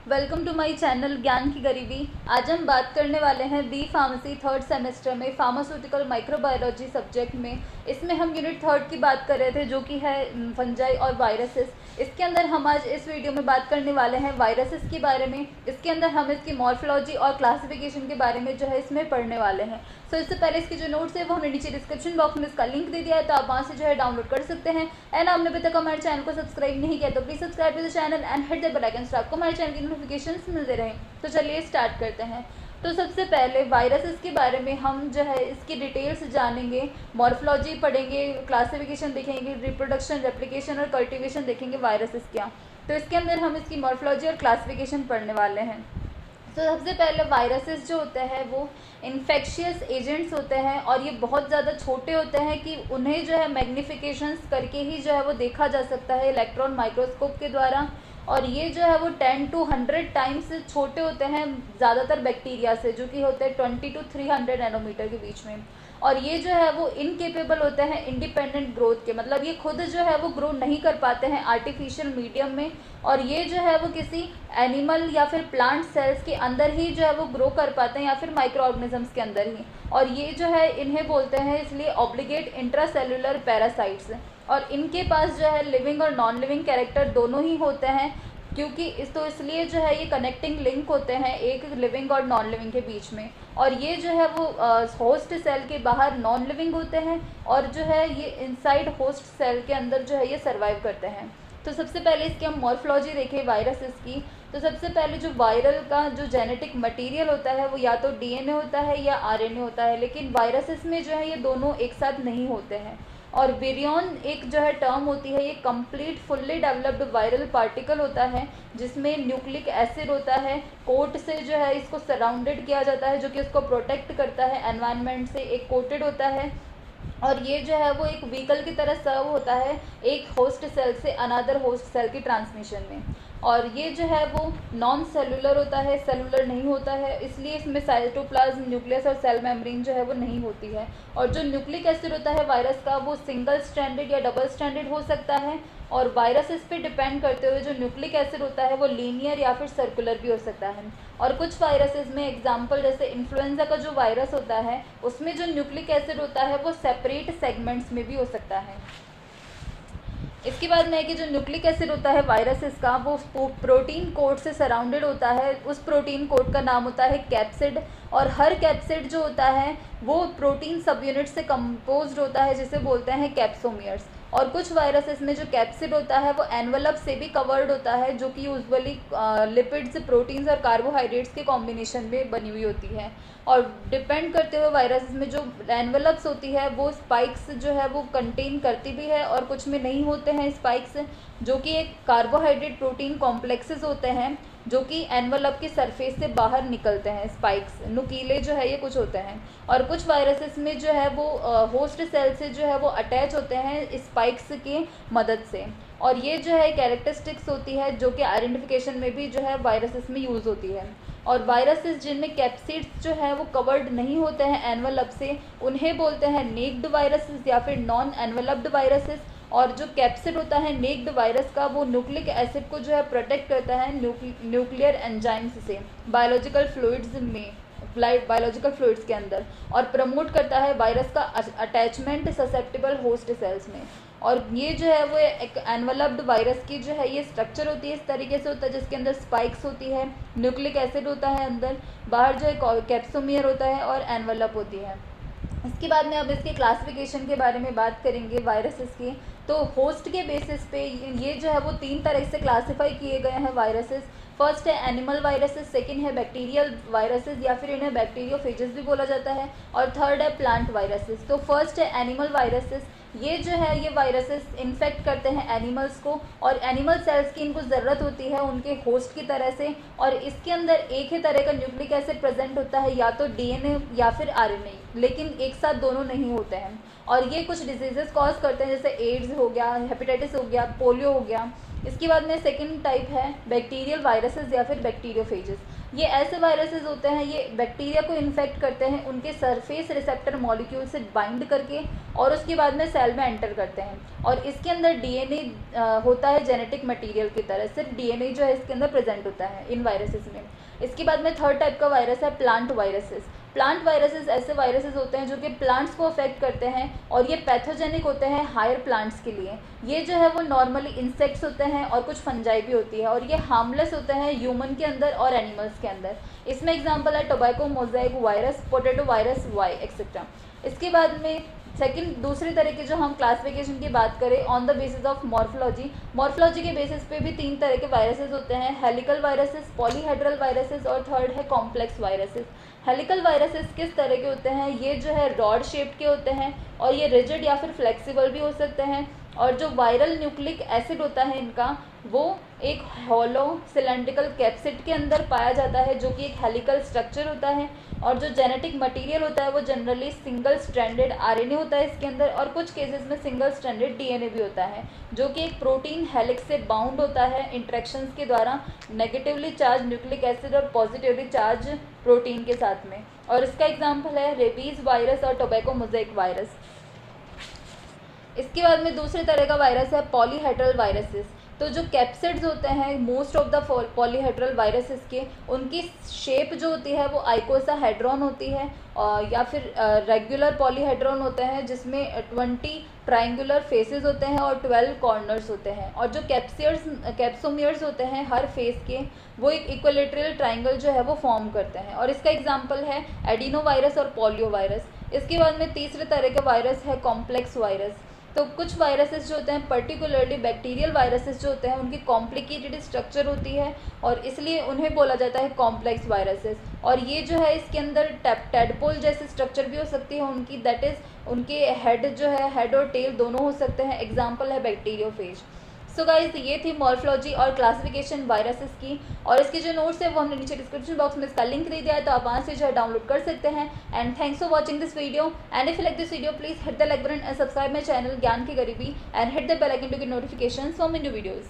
Welcome to my channel ज्ञान की गरीबी। आज हम बात करने वाले हैं बी फार्मेसी थर्ड सेमेस्टर में फार्मास्यूटिकल माइक्रोबायोलॉजी सब्जेक्ट में। इसमें हम यूनिट थर्ड की बात कर रहे थे जो कि है फंजाई और वायरसेस। इसके अंदर हम आज इस वीडियो में बात करने वाले हैं वायरसेस के बारे में। इसके अंदर हम इसकी मॉर्फोलॉजी और क्लासिफिकेशन के बारे में जो है इसमें पढ़ने वाले हैं। सो इससे पहले इसके जो नोट्स है वो हमने नीचे डिस्क्रिप्शन बॉक्स में इसका लिंक दे दिया है, तो आप वहाँ से जो है डाउनलोड कर सकते हैं। एंड आपने अभी तक हमारे चैनल को सब्सक्राइब नहीं किया तो please subscribe to the channel and hit the bell icon so आपको हमारे चैनल की नोटिफिकेशंस मिलते रहें। तो चलिए स्टार्ट करते हैं। तो सबसे पहले वायरसेस के बारे में हम जो है इसकी डिटेल्स जानेंगे, मॉर्फोलॉजी पढ़ेंगे, क्लासिफिकेशन देखेंगे, रिप्रोडक्शन, रेप्लिकेशन और कल्टिवेशन देखेंगे वायरसेस क्या। तो इसके अंदर हम इसकी मॉर्फोलॉजी और क्लासिफिकेशन पढ़ने वाले हैं। तो सबसे पहले वायरसेस जो होते हैं वो इन्फेक्शियस एजेंट्स होते हैं और ये बहुत ज़्यादा छोटे होते हैं कि उन्हें जो है मैग्निफिकेशंस करके ही जो है वो देखा जा सकता है इलेक्ट्रॉन माइक्रोस्कोप के द्वारा। और ये जो है वो 10 to 100 टाइम्स छोटे होते हैं ज़्यादातर बैक्टीरिया से, जो कि होते हैं 20 to 300 नैनोमीटर के बीच में। और ये जो है वो इनकेपेबल होते हैं इंडिपेंडेंट ग्रोथ के, मतलब ये खुद जो है वो ग्रो नहीं कर पाते हैं आर्टिफिशियल मीडियम में। और ये जो है वो किसी एनिमल या फिर प्लांट सेल्स के अंदर ही जो है वो ग्रो कर पाते हैं या फिर माइक्रो ऑर्गेनिजम्स के अंदर ही। और ये जो है इन्हें बोलते हैं इसलिए ऑब्लिगेट इंट्रासेल्युलर पैरासाइट्स। और इनके पास जो है लिविंग और नॉन लिविंग कैरेक्टर दोनों ही होते हैं, क्योंकि इसलिए जो है ये कनेक्टिंग लिंक होते हैं एक लिविंग और नॉन लिविंग के बीच में। और ये जो है वो होस्ट सेल के बाहर नॉन लिविंग होते हैं और जो है ये इनसाइड होस्ट सेल के अंदर जो है ये सर्वाइव करते हैं। तो सबसे पहले इसकी हम मॉर्फोलॉजी देखें वायरसेस की। तो सबसे पहले जो वायरल का जो जेनेटिक मटेरियल होता है वो या तो डीएनए होता है या आरएनए होता है, लेकिन वायरसेस में जो है ये दोनों एक साथ नहीं होते हैं। और विरियन एक जो है टर्म होती है, ये complete fully developed viral particle होता है जिसमें न्यूक्लिक एसिड होता है, कोट से जो है इसको सराउंडेड किया जाता है जो कि उसको प्रोटेक्ट करता है एनवायरनमेंट से, एक कोटेड होता है। और ये जो है वो एक व्हीकल की तरह सर्व होता है एक होस्ट सेल से अनदर होस्ट सेल की ट्रांसमिशन में। और ये जो है वो नॉन सेलुलर होता है, सेलुलर नहीं होता है, इसलिए इसमें साइटोप्लाज्म, न्यूक्लियस और सेल मेम्ब्रेन जो है वो नहीं होती है। और जो न्यूक्लिक एसिड होता है वायरस का वो सिंगल स्ट्रैंडेड या डबल स्ट्रैंडेड हो सकता है। और वायरसेस पे डिपेंड करते हुए जो न्यूक्लिक एसिड होता है वो लीनियर या फिर सर्कुलर भी हो सकता है। और कुछ वायरसेस में एग्जांपल जैसे इन्फ्लुएंजा का जो वायरस होता है उसमें जो न्यूक्लिक एसिड होता है वो सेपरेट सेगमेंट्स में भी हो सकता है। इसके बाद में है कि जो न्यूक्लिक एसिड होता है वायरसेस का वो प्रोटीन कोट से सराउंडेड होता है। उस प्रोटीन कोट का नाम होता है कैप्सिड। और हर कैप्सिड जो होता है वो प्रोटीन सब यूनिट से कंपोज्ड होता है जिसे बोलते हैं कैप्सोमियर्स। और कुछ वायरसेस में जो कैप्सिड होता है वो एनवलप से भी कवर्ड होता है जो कि यूजुअली लिपिड्स, प्रोटीन्स और कार्बोहाइड्रेट्स के कॉम्बिनेशन में बनी हुई होती है। और डिपेंड करते हुए वायरसेस में जो एनवलप्स होती है वो स्पाइक्स जो है वो कंटेन करती भी है और कुछ में नहीं होते हैं स्पाइक्स, जो कि एक कार्बोहाइड्रेट प्रोटीन कॉम्प्लेक्सेस होते हैं जो कि एनवलप की सरफेस से बाहर निकलते हैं। स्पाइक्स नुकीले जो है ये कुछ होते हैं। और कुछ वायरसेस में जो है वो होस्ट सेल से जो है वो अटैच होते हैं स्पाइक्स की मदद से। और ये जो है कैरेक्टरिस्टिक्स होती है जो कि आइडेंटिफिकेशन में भी जो है वायरसेस में यूज़ होती है। और वायरसेस जिनमें कैप्सिड्स जो है वो कवर्ड नहीं होते हैं एनवलप से उन्हें बोलते हैं नेक्ड वायरसेस या फिर नॉन एनवलप्ड वायरसेस। और जो कैप्सिड होता है नेक्ड वायरस का वो न्यूक्लिक एसिड को जो है प्रोटेक्ट करता है न्यूक्लियर एंजाइम्स से बायोलॉजिकल फ्लूइड्स के अंदर, और प्रमोट करता है वायरस का अटैचमेंट ससेप्टेबल होस्ट सेल्स में। और ये जो है वो एक एनवलप्ड वायरस की जो है ये स्ट्रक्चर होती है, इस तरीके से होता है जिसके अंदर स्पाइक्स होती है, न्यूक्लिक एसिड होता है अंदर, बाहर जो है कैप्सोमियर होता है और एनवलप होती है। इसके बाद में अब इसके क्लासिफिकेशन के बारे में बात करेंगे वायरसेस की। तो होस्ट के बेसिस पे ये जो है वो 3 तरह से क्लासिफाई किए गए हैं वायरसेस। फर्स्ट है एनिमल वायरसेस, सेकंड है बैक्टीरियल वायरसेस या फिर इन्हें बैक्टीरियोफेजेस भी बोला जाता है, और थर्ड है प्लांट वायरसेस। तो फर्स्ट है एनिमल वायरसेस। ये जो है ये वायरसेस इन्फेक्ट करते हैं एनिमल्स को, और एनिमल सेल्स की इनको ज़रूरत होती है उनके होस्ट की तरह से। और इसके अंदर एक ही तरह का न्यूक्लिक एसिड प्रेजेंट होता है, या तो डीएनए या फिर आरएनए, लेकिन एक साथ दोनों नहीं होते हैं। और ये कुछ डिजीजेस कॉज करते हैं जैसे एड्स हो गया, हेपेटाइटिस हो गया, पोलियो हो गया। इसके बाद में सेकंड टाइप है बैक्टीरियल वायरसेस या फिर बैक्टीरियोफेजेस। ये ऐसे वायरसेस होते हैं, ये बैक्टीरिया को इन्फेक्ट करते हैं उनके सरफेस रिसेप्टर मॉलिक्यूल से बाइंड करके, और उसके बाद में सेल में एंटर करते हैं। और इसके अंदर डीएनए होता है जेनेटिक मटेरियल की तरह, सिर्फ डीएनए जो है इसके अंदर प्रेजेंट होता है इन वायरसेस में। इसके बाद में थर्ड टाइप का वायरस है प्लांट वायरसेस। प्लांट वायरसेस ऐसे वायरसेस होते हैं जो कि प्लांट्स को अफेक्ट करते हैं, और ये पैथोजेनिक होते हैं हायर प्लांट्स के लिए। ये जो है वो नॉर्मली इंसेक्ट्स होते हैं और कुछ फंजाई भी होती है, और ये हार्मलेस होते हैं ह्यूमन के अंदर और एनिमल्स के अंदर। इसमें एग्जांपल है tobacco mosaic virus, potato virus, Y etcetera. इसके बाद में दूसरे तरह की जो हम क्लासिफिकेशन की बात करें on the basis of morphology के बेसिस पे भी 3 तरह के वायरसेस होते हैं, हेलिकल वायरसेस, पॉलीहेड्रल वायरसेस और थर्ड है कॉम्प्लेक्स वायरसेस। हेलिकल वायरसेस किस तरह के होते हैं, ये जो है रॉड शेप के होते हैं, और ये रिजिड या फिर फ्लेक्सिबल भी हो सकते हैं। और जो वायरल न्यूक्लिक एसिड होता है इनका, वो एक हॉलो सिलेंड्रिकल कैप्सिड के अंदर पाया जाता है, जो कि एक हेलिकल स्ट्रक्चर होता है। और जो जेनेटिक मटेरियल होता है वो जनरली सिंगल स्ट्रैंडेड आरएनए होता है इसके अंदर, और कुछ केसेस में सिंगल स्ट्रैंडेड डीएनए भी होता है, जो कि एक प्रोटीन हेलिक्स से बाउंड होता है इंटरेक्शंस के द्वारा नेगेटिवली चार्ज न्यूक्लिक एसिड और पॉजिटिवली चार्ज प्रोटीन के साथ में। और इसका एग्जाम्पल है रेबीज वायरस और टोबैको मोज़ेक वायरस। इसके बाद में दूसरे तरह का वायरस है पॉलीहेड्रल वायरसेस। तो जो कैप्सिड्स होते हैं most of the polyhedral viruses के, उनकी शेप जो होती है वो आइकोसाहेड्रॉन होती है, या फिर रेगुलर पॉलीहेड्रॉन होते हैं जिसमें 20 ट्रायंगुलर फेसेस होते हैं और 12 कॉर्नर्स होते हैं। और जो कैप्सोमियर्स होते हैं हर फेस के, वो एक इक्विलेटरल ट्रायंगल जो है वो फॉर्म करते हैं। और इसका एग्जांपल है एडिनो वायरस और पोलियो वायरस। इसके बाद में तीसरे तरह का वायरस है कॉम्प्लेक्स वायरस। तो कुछ वायरसेस जो होते हैं पर्टिकुलरली बैक्टीरियल वायरसेस जो होते हैं उनकी कॉम्प्लिकेटेड स्ट्रक्चर होती है, और इसलिए उन्हें बोला जाता है कॉम्प्लेक्स वायरसेस। और ये जो है इसके अंदर टेडपोल जैसे स्ट्रक्चर भी हो सकती है उनकी, दैट इज़ उनके हेड जो है, हेड और टेल दोनों हो सकते हैं। एग्जाम्पल है बैक्टीरियोफेज। सो गाइज ये थी मॉर्फोलॉजी और क्लासिफिकेशन वायरसेस की, और इसके जो नोट्स है वो हमने नीचे डिस्क्रिप्शन बॉक्स में इसका लिंक दे दिया है, तो आप वहाँ से जो है डाउनलोड कर सकते हैं। And thanks for watching this video, and if you like this video please hit the like button and subscribe my channel ज्ञान की गरीबी, and hit the bell icon to get notifications for my new videos.